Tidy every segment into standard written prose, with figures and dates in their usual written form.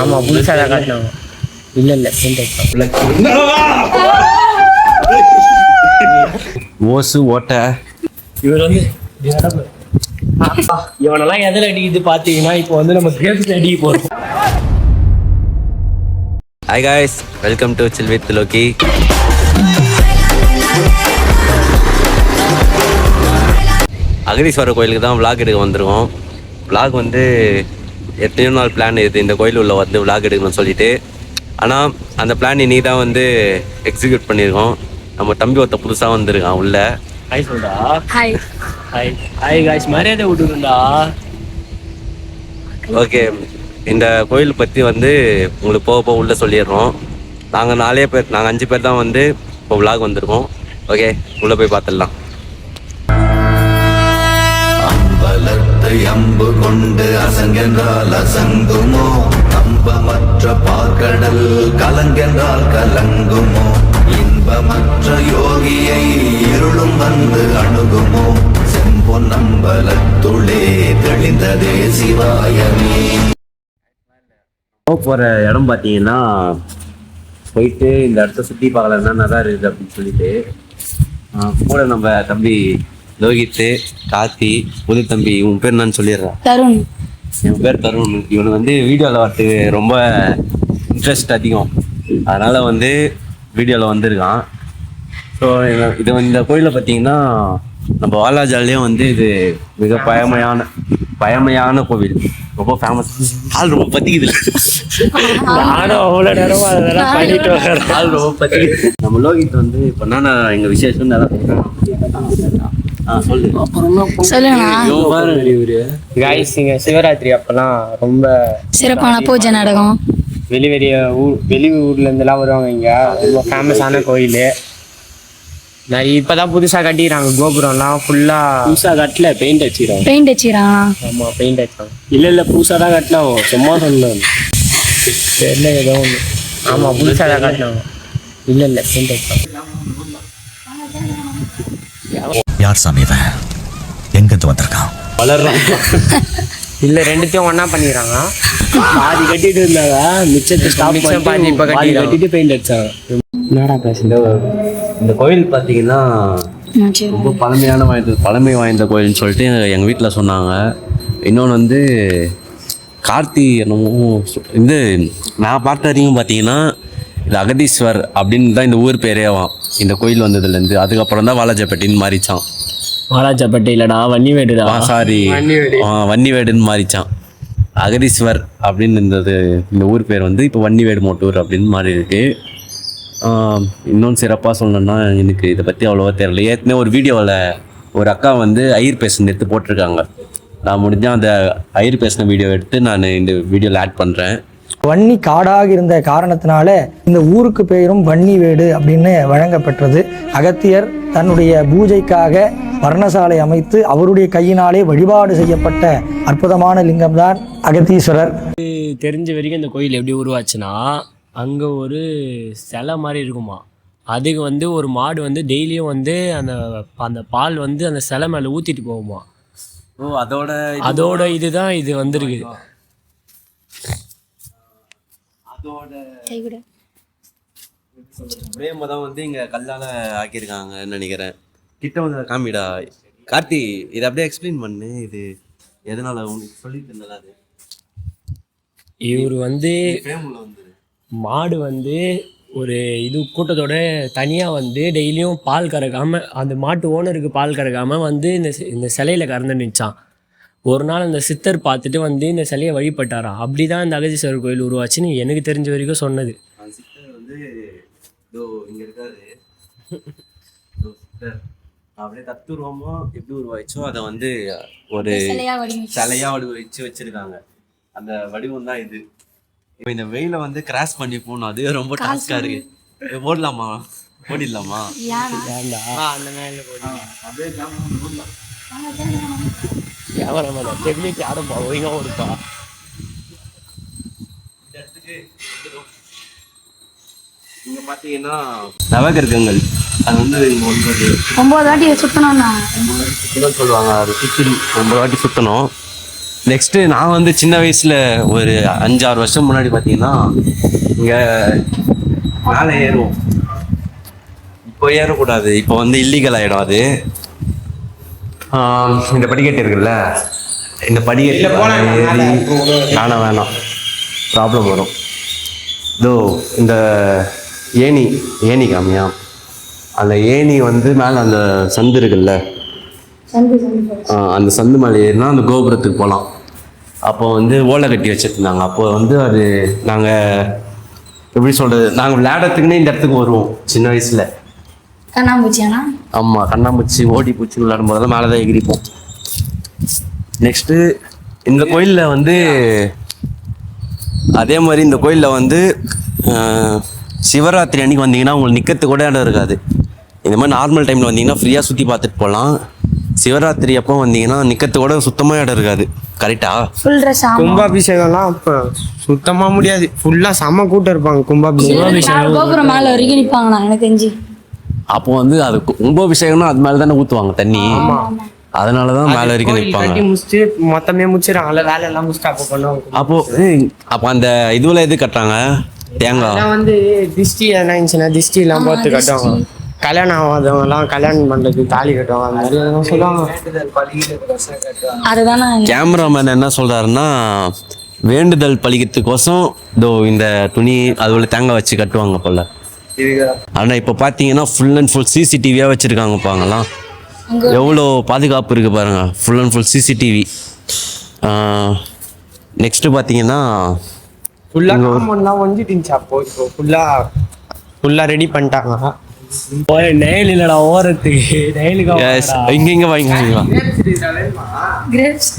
ஆமா புதுசா தான் காட்டினாங்க. இல்ல ஓசு ஓட்ட இவர் வந்து இவனெல்லாம் எதில் அடிக்குது பார்த்தீங்கன்னா இப்போ வந்து நம்ம கேம்ஸ் அடிக்க போகிறோம். Hi guys, welcome to chill with Loki. Agatheeswarar கோயிலுக்கு தான் விளாக் எடுக்க வந்திருக்கோம். விளாக் வந்து எத்தனையோ நாள் பிளான் இது, இந்த கோயில் உள்ள வந்து விளாக் எடுக்கணும்னு சொல்லிட்டு. ஆனால் அந்த பிளான் இன்னைக்கு தான் வந்து எக்ஸிக்யூட் பண்ணியிருக்கோம். நம்ம தம்பி ஒருத்த புதுசாக வந்திருக்கான் உள்ள. ஹாய் சொல்டா. ஹாய் ஹாய் ஹாய் காய்ஸ், மரியாதை விட்டுருந்தா. ஓகே, இந்த கோயில் பற்றி வந்து உங்களுக்கு போக போக உள்ளே சொல்லிடுறோம். நாங்கள் 5 பேர் தான் வந்து இப்போ விளாக் வந்திருக்கோம். ஓகே, உள்ளே போய் பார்த்துடலாம். அம்பலத்தை அம்பு கொண்டு அசங்கென்றால் அசங்குமோ, நம்பமற்ற பார்க்கடல் கலங்கென்றால் கலங்குமோ, இன்பமற்ற யோகியை இருளும் வந்து அணுகுமோ, செம்பொன் அம்பலத்துளே தெளிந்ததே சிவாயமே. போகிற இடம் பார்த்தீங்கன்னா போயிட்டு இந்த இடத்த சுற்றி பார்க்கலாம், என்னென்ன தான் இருக்குது அப்படின்னு சொல்லிட்டு. கூட நம்ம தம்பி லோகித்து, கார்த்தி, புது தம்பி. உன் பேர் என்னன்னு சொல்லிடுறேன். தருண். என் பேர் தருண். இவனுக்கு வந்து வீடியோவில் வரத்துக்கு ரொம்ப இன்ட்ரெஸ்ட் அதிகம், அதனால் வந்து வீடியோவில் வந்திருக்கான். ஸோ இந்த கோயிலை பார்த்தீங்கன்னா நம்ம வாலாஜாலேயும் வந்து இது மிக பழமையான கோவில், ரொம்ப ஃபேமஸ். ஆள் ரொம்ப பற்றிக்குது. நானும் அவ்வளோ நேரமாக அதெல்லாம் பண்ணிட்டு வரேன். ஆள் ரொம்ப பற்றிக்குது. நம்ம லோகித் வந்து இப்போ என்னன்னா எங்கள் விசேஷம் காய்ஸ், இங்க சிவராத்திரி அப்பெல்லாம் ரொம்ப சிறப்பான பூஜை நடக்கும். வெளி ஊர்ல இருந்தெல்லாம் வருவாங்க. இங்க ரொம்ப ஃபேமஸான கோயில். நிறைய இப்பதான் புதுசா கட்டிக்கிறாங்க. கோபுரம்லாம் ஃபுல்லா புதுசா கட்டல, பெயிண்ட் அடிச்சிடறான். ஆமா, பெயிண்ட் அடிச்சாங்க. இல்ல புதுசா தான் கட்டினோம், சும்மா சொன்னோம். தெரியல ஏதோ ஒன்று. ஆமா, புதுசா தான் கட்டினோம். இல்ல பெயிண்ட் அடிச்சாங்க. யார் சாமி இவன், எங்கிருந்து வந்திருக்கான்? வளர்றான். இல்ல ரெண்டுத்தையும் ஒண்ணா பண்ணிடுறாங்க. பாதி கட்டிட்டு இருந்தாங்க, மிச்சத்தை பாதி இப்ப கட்டிட்டு பெயிண்ட் அடிச்சாங்க. என்னடா பேசுங்க. இந்த கோயில் பார்த்தீங்கன்னா ரொம்ப பழமை வாய்ந்த கோயில்னு சொல்லிட்டு எங்கள் வீட்டில் சொன்னாங்க. இன்னொன்று வந்து கார்த்தி என்னமோ இது நான் பார்த்த வரைக்கும் பார்த்தீங்கன்னா இது அகதீஸ்வர் அப்படின்னு தான் இந்த ஊர் பேரேவான் இந்த கோயில் வந்ததுலேருந்து. அதுக்கப்புறம் தான் வாலாஜாப்பேட்டின்னு மாறிச்சான். வாலாஜாப்பேட்டை இல்லடா, வன்னிவேடுடா. சாரி, வன்னிவேடுன்னு மாறிச்சான். அகதீஸ்வர் அப்படின்னு இருந்தது இந்த ஊர் பேர் வந்து இப்போ வன்னிவேடு மோட்டூர் அப்படின்னு மாறி இருக்கு. இன்னொன்று சிறப்பாக சொல்லணும்னா எனக்கு இதை பற்றி அவ்வளோவா தெரியல. ஏற்கனவே ஒரு வீடியோவில் ஒரு அக்கா வந்து ஐயர் பேசின எடுத்து போட்டிருக்காங்க. நான் முடிஞ்சால் அந்த ஐயர் பேசின வீடியோ எடுத்து நான் இந்த வீடியோவில் ஆட் பண்ணுறேன். வன்னி காடாக இருந்த காரணத்தினால இந்த ஊருக்கு பெயரும் வன்னிவேடு அப்படின்னு வழங்கப்பட்டது. அகத்தியர் தன்னுடைய பூஜைக்காக வர்ணசாலை அமைத்து அவருடைய கையினாலே வழிபாடு செய்யப்பட்ட அற்புதமான லிங்கம் தான் அகத்தீஸ்வரர். தெரிஞ்ச வரைக்கும் இந்த கோயில் எப்படி உருவாச்சுன்னா, அங்கே ஒரு சிலை மாதிரி இருக்குமா. அதுக்கு வந்து ஒரு மாடு வந்து டெய்லியும் வந்து அந்த பால் வந்து அந்த சிலை மேலே ஊற்றிட்டு போகுமா. ஓ, அதோட இதுதான் இது வந்திருக்கு. பிரேம தான் வந்து இங்கே கல்லால் ஆக்கியிருக்காங்கன்னு நினைக்கிறேன். கிட்ட வந்து காமிடா கார்த்தி, இதை அப்படியே எக்ஸ்பிளைன் பண்ணு. இது எதனால உங்களுக்கு சொல்லிட்டு இருந்ததா? அது இவர் வந்து மாடு வந்து ஒரு இது கூட்டத்தோட தனியாக வந்து டெய்லியும் பால் கறக்காமல், அந்த மாட்டு ஓனருக்கு பால் கறக்காமல் வந்து இந்த சிலையில் கறந்து நிச்சான். ஒரு நாள் அந்த சித்தர் பார்த்துட்டு வந்து இந்த சிலையை வழிபட்டாராம். அப்படி தான் இந்த அகதீஸ்வரர் கோயில் உருவாச்சுன்னு எனக்கு தெரிஞ்ச வரைக்கும் சொன்னது. அந்த சித்தர் வந்து இங்கே இருக்காரு. சித்தர் அப்படியே தத்துருவமோ எப்படி உருவாச்சோ அதை வந்து ஒரு சிலையாக வடிவமைச்சு வச்சிருக்காங்க. அந்த வடிவம் தான் இது. இப்போ இந்த வெயில வந்து கிராஸ் பண்ணி போகணும், அதுவே ரொம்ப டாஸ்காக இருக்கு. ஓடலாமா? ஓடிடலாமா? இங்க பாத்தீங்கன்னா நவகிரகங்கள் அது வந்து 9 வாட்டி சுத்தணும்னா சொல்லுவாங்க. அது சுற்றி 9 வாட்டி சுற்றணும். நெக்ஸ்ட்டு நான் வந்து சின்ன வயசில் ஒரு 5-6 வருஷம் முன்னாடி பார்த்தீங்கன்னா இங்கே மேலே ஏறுவோம். இப்போ ஏறக்கூடாது, இப்போ வந்து இல்லீகல் ஆகிடும் அது. இந்த படிக்கட்டு இருக்குல்ல, இந்த படிக்கட்டு ஏறி வேணாம் ப்ராப்ளம் வரும். இதோ இந்த ஏணி காமியா, அந்த ஏணி வந்து மேலே அந்த சந்து இருக்குல்ல, அந்த சந்து மேலே ஏறினா அந்த கோபுரத்துக்கு போகலாம். அப்போ வந்து ஓலை கட்டி வச்சுருந்தாங்க. அப்போ வந்து அது நாங்கள் எப்படி சொல்கிறது, நாங்கள் விளையாடுறதுக்குன்னே இந்த இடத்துக்கு வருவோம் சின்ன வயசில். கண்ணாம்பூச்சியானா? ஆமாம், கண்ணாமூச்சி ஓடி பூச்சி விளையாடும் போதெல்லாம் மேலே தான் எகிரிப்போம். நெக்ஸ்ட்டு இந்த கோயிலில் வந்து அதே மாதிரி இந்த கோயிலில் வந்து சிவராத்திரி அன்றைக்கி வந்தீங்கன்னா உங்களுக்கு நிற்கிறதுக்கு கூட இடம் இருக்காது. இந்த மாதிரி நார்மல் டைமில் வந்தீங்கன்னா ஃப்ரீயாக சுற்றி பார்த்துட்டு போகலாம். சிவராத்திரி அப்போ வந்தீங்கன்னா நிற்கிறதுக்கு கூட சுத்தமாக இடம் இருக்காது. கரெக்டா? Full dress. கும்பாபிஷேகம்லாம் இப்போ சுத்தமாக முடியாது, ஃபுல்லாக செம்ம கூட்டம் இருப்பாங்க. கும்பாபிஷேகம் கோபுரம் மேலே வரைக்கும் நிற்பாங்கண்ணா எனக்கு தெரிஞ்சு. அப்போ வந்து அது கும்பாபிஷேகம்னா அது மேலே தானே ஊற்றுவாங்க தண்ணி, அதனால தான் மேலே வரைக்கும் நிற்பாங்க. முடிச்சுட்டு மொத்தமே முடிச்சிடறாங்கல்ல, வேலையெல்லாம் முடிச்சுட்டு அப்போ பண்ணுவாங்க. அப்போ அந்த இதுவில் எது கட்டுறாங்க? தேங்காய். நான் வந்து திஷ்டி எதனா இருந்துச்சுன்னா திஷ்டிலாம் பார்த்து கட்டுவாங்க. கல்யாணம் ஆகாதவங்கலாம் கல்யாணம் பண்ணுறது தாலி கட்டுவாங்க, அந்த மாதிரி எதனா சொல்லுவாங்க. அதுதானே கேமராமேன் என்ன சொல்கிறாருன்னா, வேண்டுதல் பழிக்கிறதுக்கோசம் இதோ இந்த துணி அதுல தேங்காய் வச்சு கட்டுவாங்க போல. ஆனால் இப்போ பார்த்தீங்கன்னா ஃபுல் அண்ட் ஃபுல் சிசிடிவியாக வச்சுருக்காங்கப்பாங்கலாம். எவ்வளோ பாதுகாப்பு இருக்குது பாருங்கள், full and full CCTV. Next பார்த்தீங்கன்னா ஃபுல்லாக காம்பவுண்ட்லாம் வந்துட்டு இருந்துச்சு. அப்போ இப்போ ஃபுல்லாக ரெடி பண்ணிட்டாங்க. நெயில் இல்லடா ஓரத்துக்கு, நெயிலுக்கு இங்கே வாங்க. கிரேப்ஸ்.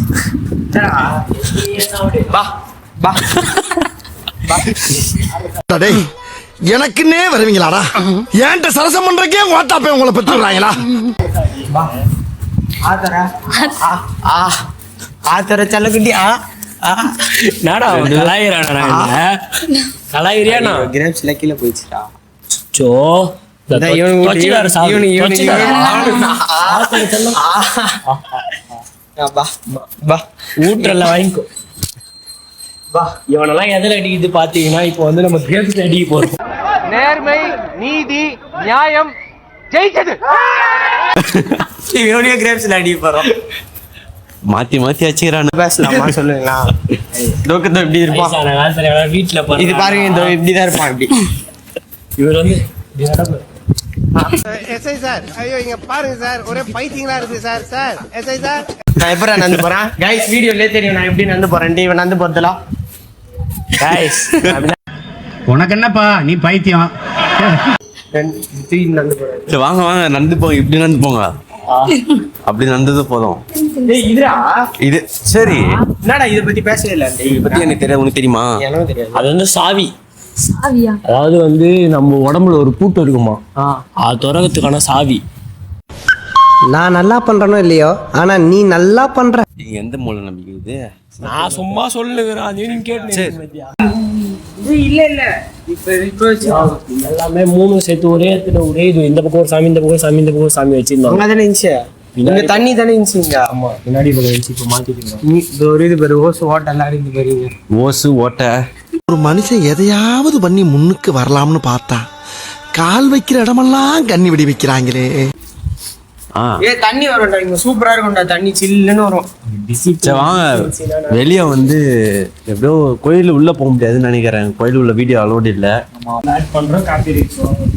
எனக்குன்னே வருவீங்களாடா? ஏன்ட்ட சரசம் பண்றக்கே ஓட்டாப்பே உங்களை பெற்றுறாங்களா? ஆத்தர செல்லக்குட்டி. நாடா கலாயிரானா கலாயிரியாண்ணா? கிரேப்ஸ்ல கீழே போயிடுச்சுடா. சோ ஊற்றல வாங்கிக்கோ. இவனெல்லாம் எதில் அடிக்குது பாத்தீங்கன்னா இப்போ வந்து நம்ம கிரேப்ஸ் அடிக்க போறோம். நேர்மை, நீதி, நியாயம் ஜெயிச்சது. இவனையே கிரேப்ஸ்ல அடிக்க போறோம். மாற்றி வச்சுக்கிறானு பேசலாமா சொல்லுங்களா? டோக்கத்தை இப்படி இருப்பான் வீட்டுல இது பாருங்க, இந்த இப்படிதான் இருப்பான். இப்படி இவர் வந்து எஸ்ஐ சார், ஐயோ இங்க பாருங்க சார், ஒரே பைத்தியங்களா இருக்கு சார். சார் எஸ்ஐ சார், நான் எப்படா நடந்து போறேன்? கைஸ் வீடியோலயே தெரியும் நான் எப்படி நடந்து போறேன். இவன் நடந்து போறதுலாம் கைஸ் உனக்கு என்னப்பா, நீ பைத்தியம். நடந்து போறேன். வாங்க நடந்து போங்க, இப்படி நடந்து போங்க. அப்படி நடந்தது போதும். இது சரி, என்னடா இதை பத்தி பேசவே இல்லை. இதை பத்தி எனக்கு தெரியாது, உனக்கு தெரியுமா? எனக்கு தெரியாது. அது வந்து சாவி. சாவியா? அதாவது வந்து நம்ம உடம்புல ஒரு பூட்டு இருக்குமா, அது திறக்கிறதுக்கான சாவி. நான் நல்லா பண்றனோ இல்லையோ, ஆனா நீ நல்லா பண்ற. நீங்க எந்த மூல நம்பிக்கை இது? நான் சும்மா சொல்லுகிறேன், நீங்க கேட்டு இல்ல இப்ப எல்லாமே 3 சேர்த்து ஒரே இடத்துல ஒரே இது. இந்த பக்கம் ஒரு சாமி, இந்த பக்கம் சாமி, இந்த பக்கம் சாமி வச்சிருந்தாங்க. தானே இருந்துச்சு, இங்க தண்ணி தானே இருந்துச்சுங்க. ஆமா, பின்னாடி பக்கம் வச்சு இப்போ மாத்திட்டு இது ஒரு இது பேரு ஓசு ஓட்டை எல்லாம் இருந்து பாருங்க. ஓசு ஓட்டை. ஒரு மனுஷன் எதையாவது பண்ணி முன்னுக்கு வரலாம்னு பார்த்தா கால் வைக்கிற இடமெல்லாம் கண்ணி விடி வைக்கிறாங்களே. தண்ணி வரும்டா இங்க, சூப்பரா இருக்கும்டா தண்ணி, சில்லுன்னு வரும். வாங்க வெளியே வந்து எப்படியோ கோயில் உள்ள போக முடியாதுன்னு நினைக்கிறேன். கோயில் உள்ள வீடியோ அலோடு இல்லை.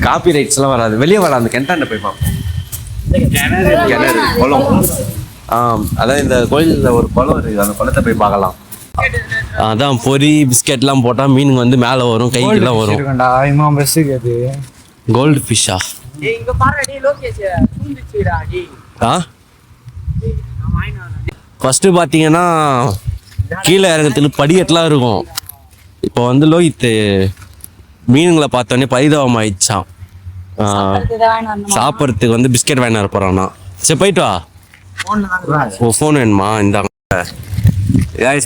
காப்பி ரைட்ஸ்லாம் வராது, வெளியே வர அந்த கெண்டாண்ட போய் பார்ப்போம். கிணறு குளம். அதான் இந்த கோயிலில் ஒரு குளம் இருக்குது, அந்த குளத்தை போய் பார்க்கலாம். அதான் பொரி பிஸ்கெட்லாம் போட்டால் மீனுங்க வந்து மேலே வரும், கைக்கெல்லாம் வரும். கோல்டு ஃபிஷ்ஷா? ஃபஸ்ட்டு பார்த்தீங்கன்னா கீழே இறங்கிறதுக்கு படிக்கட்டுலாம் இருக்கும். இப்போ வந்து லோகித் மீனுங்களை பார்த்தோன்னே பரிதாபம் ஆயிடுச்சான். சாப்பிட்றதுக்கு வந்து பிஸ்கெட் வாங்கிட்டு வர போகிறான்னா. சரி போயிட்டு வா. ஓ ஃபோன் வேணுமா? இந்தாங்க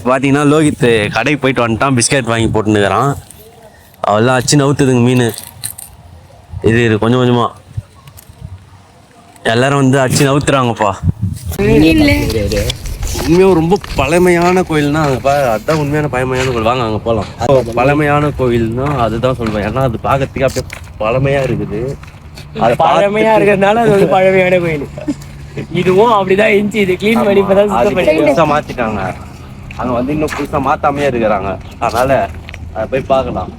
பார்த்தீங்கன்னா லோகித் கடைக்கு போயிட்டு வந்துட்டான், பிஸ்கெட் வாங்கி போட்டுன்னுக்கிறான். அவெல்லாம் அச்சு நவுத்துதுங்க மீன். இது கொஞ்சம் கொஞ்சமாக எல்லாரும் வந்து அச்சு நவுத்துறாங்கப்பா. உண்மையாக ரொம்ப பழமையான கோயில்னா அதுதான் உண்மையான பழமையான கோயில். வாங்க அங்கே போகலாம். பழமையான கோயில்னா அதுதான் சொல்லுவேன். ஏன்னா அது பார்க்கறதுக்கு அப்படியே பழமையாக இருக்குது. அது பழமையா இருக்கிறதுனால அது ஒரு பழமையான கோயில். இதுவும் அப்படிதான் இருந்துச்சு. இது கிளீன் பண்ணி இப்பதான் சுத்தம் பண்ணி புதுசாக மாற்றிட்டாங்க. அங்கே வந்து இன்னும் புதுசாக மாற்றாமையே இருக்கிறாங்க. அதனால அதை போய் பார்க்கலாம்.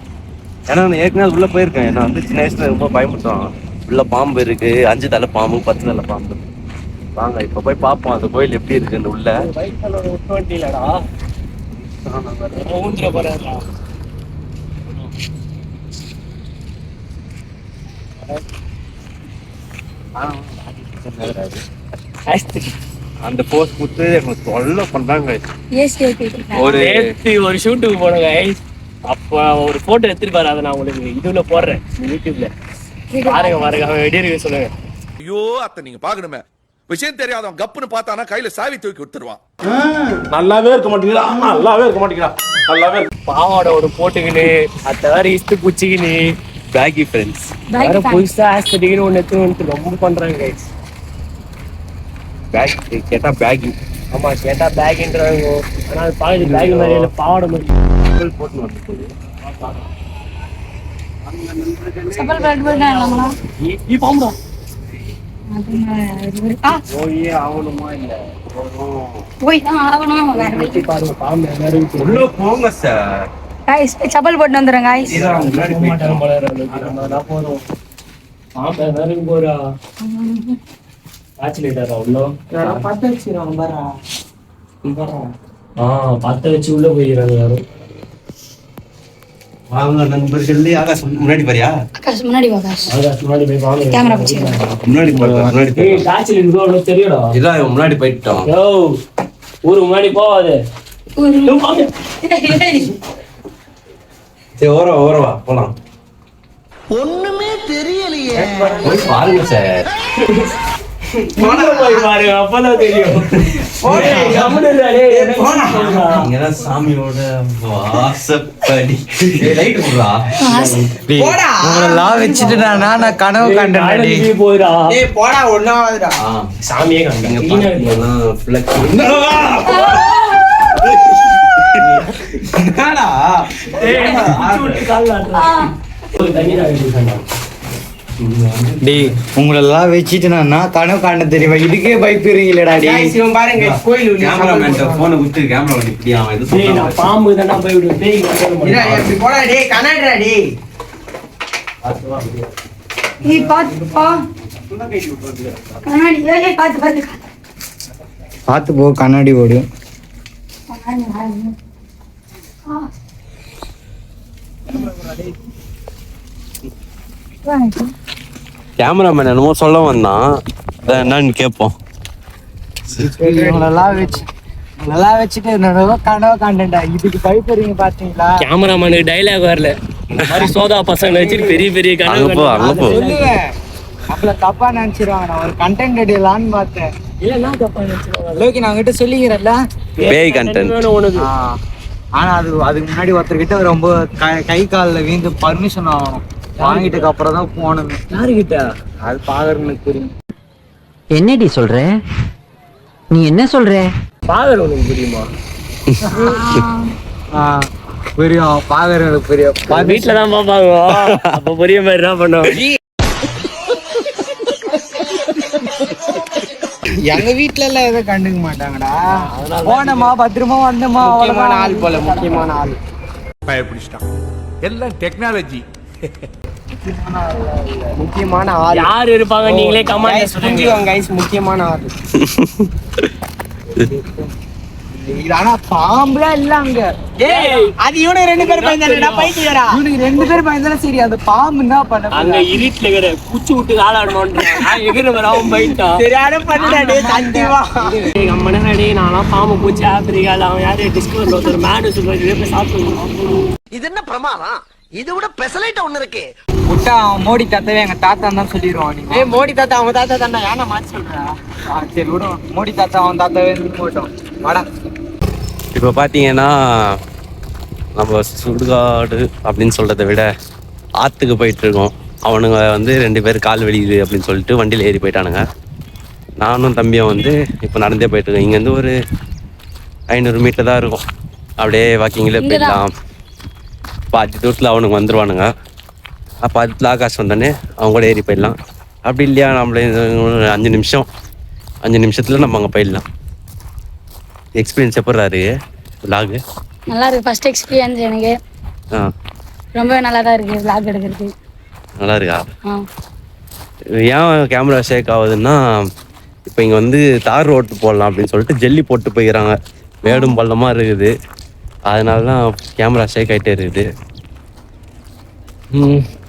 ஏன்னா நான் ஏற்கனவே உள்ளே போயிருக்கேன். ஏன்னா வந்து சின்ன வயசுல ரொம்ப பயன்படுத்துவாங்க. உள்ள பாம்பு இருக்கு, 5 தலை பாம்பு, 10 தலை பாம்பு. வாங்க இப்போ போய் பார்ப்போம் அந்த கோயில் எப்படி இருக்குன்னு உள்ள. இல்லடா ஊந்துற போறா. அந்த போஸ்ட் கொடுத்து எனக்கு தொல்லை பண்றாங்க. ஒரு ஷூட்டுக்கு போனோங்க. அப்ப ஒரு போட்டோ எடுத்துருப்பாரு. அதை நான் உங்களுக்கு இதுல போடுறேன் யூடியூப்ல. பாருங்க பாருங்க அவன் எப்படி இருக்கு சொல்லுங்க. ஐயோ அத்தை நீங்க பாக்கணுமே, விஷயம் தெரியாதவன் கப்புன்னு பார்த்தானா கையில சாவி தூக்கி விட்டுருவான். நல்லாவே இருக்க மாட்டீங்களா? நல்லாவே இருக்க மாட்டீங்களா? நல்லாவே பாவாடை ஒரு போட்டுக்கின்னு அத்த வேற இஸ்து குச்சிக்கின்னு பேக்கி ஃப்ரெண்ட்ஸ் வேற புதுசா ஆஸ்தட்டிக்னு ஒன்று எடுத்து ரொம்ப பண்றாங்க கைஸ். பேக் கேட்டா பேக்கி. ஆமா கேட்டா பேக்ன்றாங்க. ஆனா அது பாக்குது பேக் மாதிரி இல்லை, பாவாடை மாதிரி போட்டு வந்து செப்பல் பேட் போட்டாங்களா? நீ பாம்பா போயே ஆகணுமா இல்ல போய் தான் ஆகணும். வேற வழி. பாருங்க பாம்பு எல்லாரும் உள்ள போங்க சார். guys செப்பல் போட்டு வந்துடுறேன் guys. போதும் பாம்பு எல்லாரும் போறா. ஆச்சுலேட்டரா உள்ள பத்த வச்சிருவாங்க பாரா. பத்த வச்சு உள்ள போயிடுறாங்க யாரும். வாங்க நண்பர்கள். ஆகாஷ் முன்னாடி பாரியா? ஆகாஷ் முன்னாடி வா ஆகாஷ். ஆகாஷ் முன்னாடி போய் வாங்க. கேமரா வச்சிருங்க. முன்னாடி முன்னாடி ஏய் டாச்சில் இருக்கோ தெரியுடா. இதான் முன்னாடி போயிட்டோம். யோ ஊரு முன்னாடி போவாதே. சரி ஓரவா போலாம். ஒண்ணுமே தெரியலையே. போய் பாருங்க சார். போய் பாருங்க அப்பதான் தெரியும். இங்கதான் சாமியோட வாசப்படி. லைட் போடுறா. உங்களெல்லாம் வச்சுட்டு நான் கனவு கண்டேன். போயிடா போடா ஒன்னாவதுடா. சாமியே கண்டாங்க. உங்களெல்லாம் வச்சுட்டு நான் கனவு காண்ட தெரியுமா? இதுக்கே பயப்படுறீங்களா? பாருங்க கோயில் போனை விட்டு கேமரா இப்படி அவன் எது பாம்பு தானே போய் விடுவேன். போடா டே கண்ணாடிடா டே. நீ பாத்து பா. கண்ணாடி ஏய் பாத்து பாத்து. பார்த்து போ கண்ணாடி ஓடும். கேமராமேன் என்னமோ சொல்ல வந்தான். என்னன்னு கேட்போம். நல்லா வச்சுட்டு கனவு காண்டா. இதுக்கு பயப்படுறீங்க பாத்தீங்களா? கேமராமேனுக்கு டைலாக் வரல. இந்த மாதிரி சோதா பசங்களை வச்சுட்டு பெரிய பெரிய அங்க போ அங்க போ. சொல்லுவேன் அப்பல தப்பா நினைச்சிருவாங்க. நான் ஒரு கண்டென்ட் எடுக்கலான்னு பார்த்தேன். இல்லன்னா தப்பா நினைச்சிருவாங்க. லோகி நான் உங்ககிட்ட சொல்லிக்கிறேன்ல பேய் கண்டென்ட் உனக்கு. ஆனா அதுக்கு முன்னாடி ஒருத்தர்கிட்ட ரொம்ப கை காலில் வீந்து பர்மிஷன் ஆகணும். வாங்கிட்டதுக்கு அப்புறம் தான் போகணுமே. யாருக்கிட்ட? அது பாக்குறவங்களுக்கு தெரியும். என்னடி சொல்ற? நீ என்ன சொல்ற? பாக்குற உனக்கு புரியுமா? புரியும் பாக்குறவங்களுக்கு புரியும். வீட்டுல தான் பாப்பாங்க. அப்ப புரிய மாதிரி என்ன பண்ணுவோம்? எங்க வீட்டுல எல்லாம் எதுவும் கண்டுக்க மாட்டாங்கடா. போனமா பத்திரமா வந்தமா. முக்கியமான ஆள் போல. முக்கியமான ஆள் பயப்பிடிச்சிட்டான். எல்லாம் டெக்னாலஜி. முக்கியமான ஆள் யாரு இருப்பாங்க நீங்களே கமெண்ட்ல சொல்லுங்க கைஸ். முக்கியமான ஆள். ஆனா பாம்புலாம் இல்ல அங்க. அது இவனுக்கு 2 பேர் பயந்தானடா பைத்தியடா. இவனுக்கு 2 பேர் பயந்தாலும் சரி. அந்த பாம்பு என்ன பண்ண? அங்க இருட்டுல இருக்கிற குச்சி விட்டு ஆளாடணும்ன்றான். எகிற வராம போயிட்டான். சரியான பண்ணுடா டேய் சத்தியமா. நம்ம நேரடி நான்லாம் பாம்பு பூச்சி ஆப்பிரிக்கால அவன் யாரு டிஸ்கவர்ல ஒருத்தர் மேடு சொல்லுவாரு போய் சாப்பிடுவோம். இது என்ன பிரமாதம்? இதை விட பெசலைட் ஒண்ணு இருக்கு. விட்டா மோடி தாத்தாவே எங்க தாத்தா தான் சொல்லிடுவான். நீங்க ஏய் மோடி தாத்தா அவன் தாத்தா தானே. ஏன்னா மாத்தி சொல்றா. சரி விடும். மோடி தாத்தா அவன் தாத்தாவே போட்டோம். வாடா. இப்போ பார்த்தீங்கன்னா நம்ம சுடுகாடு அப்படின்னு சொல்கிறத விட ஆற்றுக்கு போயிட்டுருக்கோம். அவனுங்க வந்து 2 பேர் கால் வலிக்குது அப்படின்னு சொல்லிட்டு வண்டியில் ஏறி போயிட்டானுங்க. நானும் தம்பியும் வந்து இப்போ நடந்தே போயிட்டுருக்கோம். இங்கேருந்து ஒரு 500 மீட்டர் தான் இருக்கும். அப்படியே வாக்கிங்கில் போயிடலாம். பாதி தூரத்தில் அவனுக்கு வந்துடுவானுங்க. பாதி ஆகாஷ் வந்தோடனே அவங்க கூட ஏறி போயிடலாம். அப்படி இல்லையா நம்மளே 5 நிமிஷத்தில் நம்ம அங்கே போயிடலாம். எக்ஸ்பீரியன்ஸ் எப்படா இருக்கு விலாகு? நல்லா இருக்கு. ஃபர்ஸ்ட் எக்ஸ்பீரியன்ஸ் எனக்கு ரொம்ப நல்லா தான் இருக்கு விலாக் எடுக்கிறது. நல்லா இருக்கா? ஏன் கேமரா ஷேக் ஆகுதுன்னா, இப்போ இங்கே வந்து தார் ரோட்டு போடலாம் அப்படின்னு சொல்லிட்டு ஜெல்லி போட்டு போய்க்கிறாங்க. மேடும் பள்ளமாக இருக்குது, அதனால தான் கேமரா ஷேக் ஆகிட்டே இருக்குது.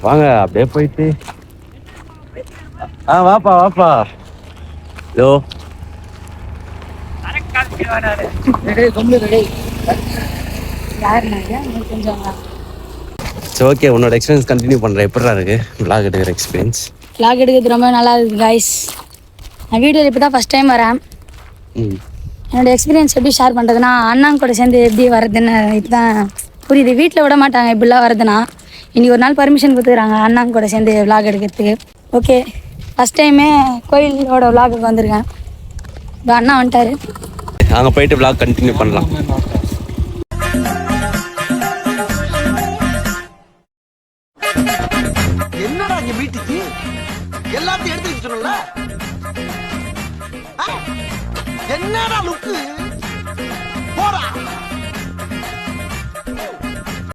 வாங்க அப்படியே போயிட்டு வாப்பா யோ சரி ஓகே, உன்னோட எக்ஸ்பீரியன்ஸ் கண்டினியூ பண்ணுறேன். எப்படா இருக்கு விலாக் எடுக்கிற எக்ஸ்பீரியன்ஸ்? விலாக் எடுக்கிறது ரொம்ப நல்லா இருக்கு கைஸ். நான் வீடியோவில் இப்போ தான் ஃபஸ்ட் டைம் வரேன். என்னோடய எக்ஸ்பீரியன்ஸ் எப்படி ஷேர் பண்ணுறதுன்னா, அண்ணாங்க கூட சேர்ந்து எப்படி வர்றதுன்னு இப்போ தான் புரியுது. வீட்டில் விட மாட்டாங்க இப்படிலாம் வர்றதுன்னா. இன்றைக்கி ஒரு நாள் பர்மிஷன் கொடுத்துக்கிறாங்க அண்ணாங்க கூட சேர்ந்து விலாக் எடுக்கிறதுக்கு. ஓகே, ஃபஸ்ட் டைமே கோயிலோட விலாகுக்கு வந்திருக்கேன். இப்போ அண்ணா வந்துட்டாரு, அங்கே போயிட்டு விலாக் கண்டினியூ பண்ணலாம். என்னடா இங்க வீட்டுக்கு எல்லாத்தையும் எடுத்து வைக்க சொன்னல? என்னடா லுக்கு போடா.